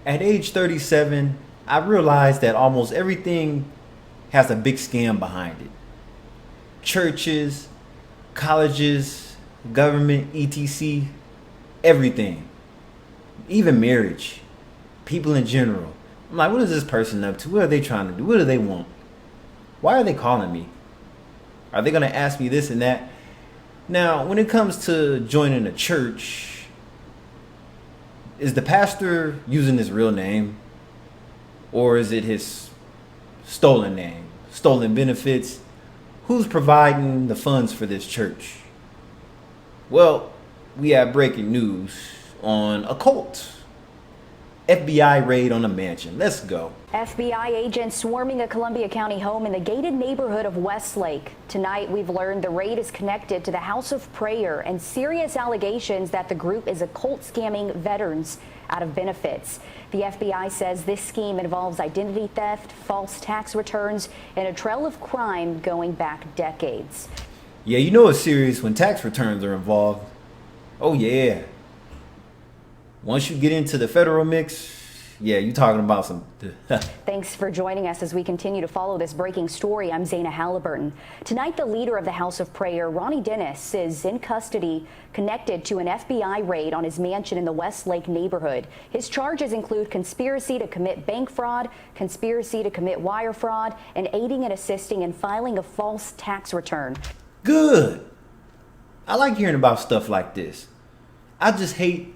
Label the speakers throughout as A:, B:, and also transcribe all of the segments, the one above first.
A: At age 37, I realized that almost everything has a big scam behind it. Churches, colleges, government, etc. Everything. Even marriage. People in general. I'm like, what is this person up to? What are they trying to do? What do they want? Why are they calling me? Are they going to ask me this and that? Now, when it comes to joining a church, is the pastor using his real name? Or is it his stolen name? Stolen benefits? Who's providing the funds for this church? Well, we have breaking news on a cult. FBI raid on a mansion. Let's go.
B: FBI agents swarming a Columbia County home in the gated neighborhood of Westlake. Tonight, we've learned the raid is connected to the House of Prayer and serious allegations that the group is a cult scamming veterans out of benefits. The FBI says this scheme involves identity theft, false tax returns, and a trail of crime going back decades.
A: Yeah, you know it's serious when tax returns are involved. Oh yeah. Once you get into the federal mix, yeah, you're talking about some...
B: Thanks for joining us as we continue to follow this breaking story. I'm Zaina Halliburton. Tonight, the leader of the House of Prayer, Ronnie Dennis, is in custody connected to an FBI raid on his mansion in the Westlake neighborhood. His charges include conspiracy to commit bank fraud, conspiracy to commit wire fraud, and aiding and assisting in filing a false tax return.
A: Good. I like hearing about stuff like this. I just hate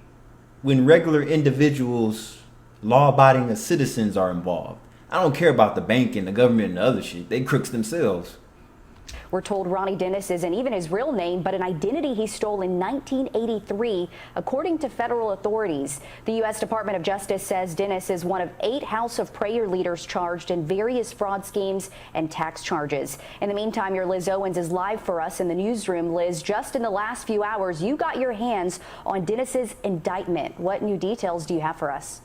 A: when regular individuals, law-abiding citizens are involved. I don't care about the bank and the government and the other shit. They crooks themselves.
B: We're told Ronnie Dennis isn't even his real name, but an identity he stole in 1983, according to federal authorities. The U.S. Department of Justice says Dennis is one of 8 House of Prayer leaders charged in various fraud schemes and tax charges. In the meantime, your Liz Owens is live for us in the newsroom. Liz, just in the last few hours, you got your hands on Dennis's indictment. What new details do you have for us?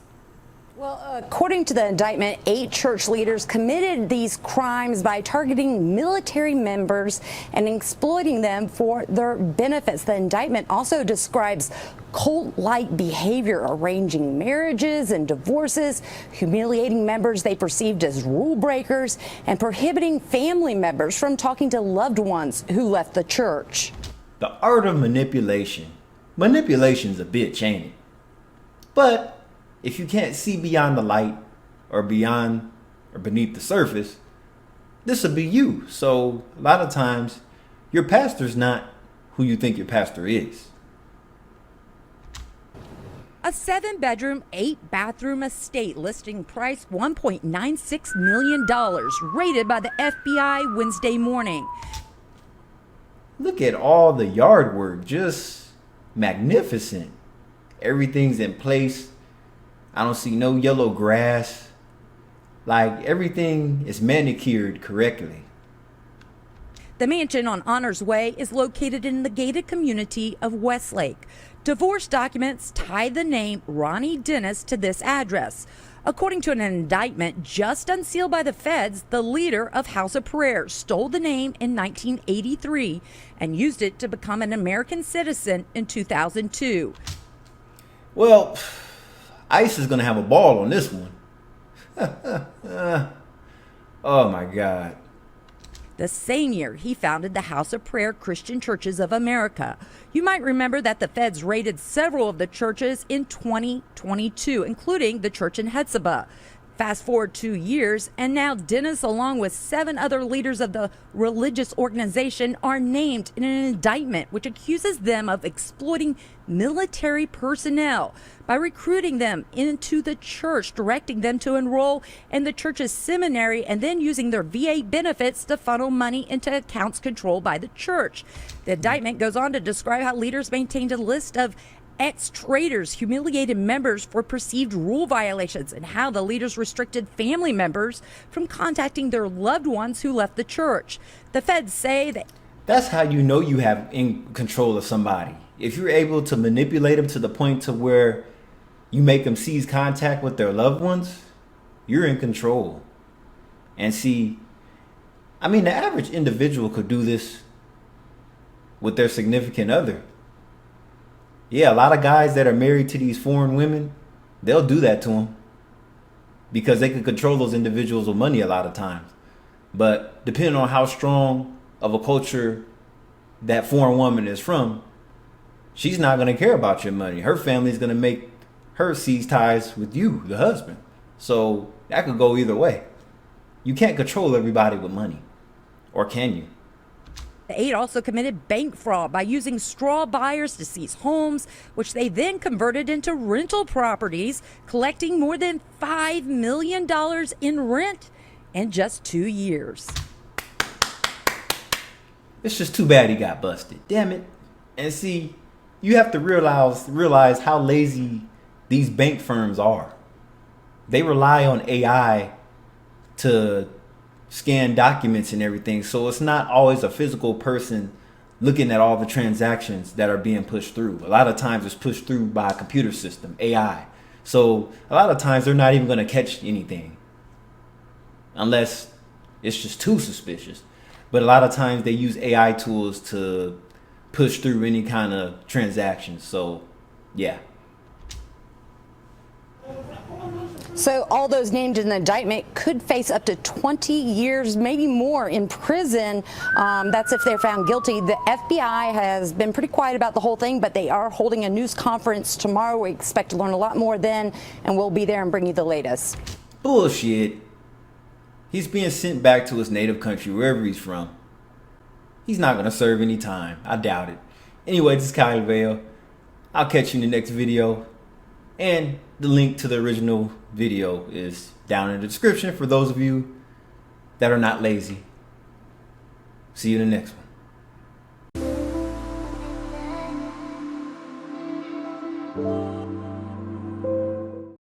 C: Well, according to the indictment, 8 church leaders committed these crimes by targeting military members and exploiting them for their benefits. The indictment also describes cult-like behavior, arranging marriages and divorces, humiliating members they perceived as rule breakers, and prohibiting family members from talking to loved ones who left the church.
A: The art of manipulation. Manipulation's a bitch, ain't it? But if you can't see beyond the light or beyond or beneath the surface, this will be you. So a lot of times your pastor's not who you think your pastor is.
D: A 7-bedroom, 8-bathroom estate listing price $1.96 million, raided by the FBI Wednesday morning.
A: Look at all the yard work, just magnificent. Everything's in place. I don't see no yellow grass. Like, everything is manicured correctly.
D: The mansion on Honors Way is located in the gated community of Westlake. Divorce documents tie the name Ronnie Dennis to this address. According to an indictment just unsealed by the feds, the leader of House of Prayer stole the name in 1983 and used it to become an American citizen in 2002.
A: Well, ICE is going to have a ball on this one. Oh my God.
D: The same year, he founded the House of Prayer Christian Churches of America. You might remember that the feds raided several of the churches in 2022, including the church in Hetzibah. Fast forward 2 years, and now Dennis, along with 7 other leaders of the religious organization, are named in an indictment which accuses them of exploiting military personnel by recruiting them into the church, directing them to enroll in the church's seminary, and then using their VA benefits to funnel money into accounts controlled by the church. The indictment goes on to describe how leaders maintained a list of ex-traitors humiliated members for perceived rule violations, and how the leaders restricted family members from contacting their loved ones who left the church. The feds say that
A: that's how you know you have in control of somebody. If you're able to manipulate them to the point to where you make them seize contact with their loved ones, you're in control. And see, I mean, the average individual could do this with their significant other. Yeah, a lot of guys that are married to these foreign women, they'll do that to them. because they can control those individuals with money a lot of times. But depending on how strong of a culture that foreign woman is from, she's not going to care about your money. Her family's going to make her seize ties with you, the husband. So that could go either way. You can't control everybody with money. Or can you?
D: The 8 also committed bank fraud by using straw buyers to seize homes, which they then converted into rental properties, collecting more than $5 million in rent in just 2 years.
A: It's just too bad he got busted. Damn it. And see, you have to realize how lazy these bank firms are. They rely on AI to scan documents and everything, so it's not always a physical person looking at all the transactions that are being pushed through. A lot of times it's pushed through by a computer system, AI. So a lot of times they're not even going to catch anything unless it's just too suspicious. But a lot of times they use AI tools to push through any kind of transactions. So yeah.
C: So all those named in the indictment could face up to 20 years, maybe more, in prison. That's if they're found guilty. The FBI has been pretty quiet about the whole thing, but they are holding a news conference tomorrow. We expect to learn a lot more then, and we'll be there and bring you the latest.
A: Bullshit. He's being sent back to his native country, wherever he's from. He's not going to serve any time. I doubt it. Anyway, this is Kyle Vale. I'll catch you in the next video. And the link to the original video is down in the description for those of you that are not lazy. See you in the next one.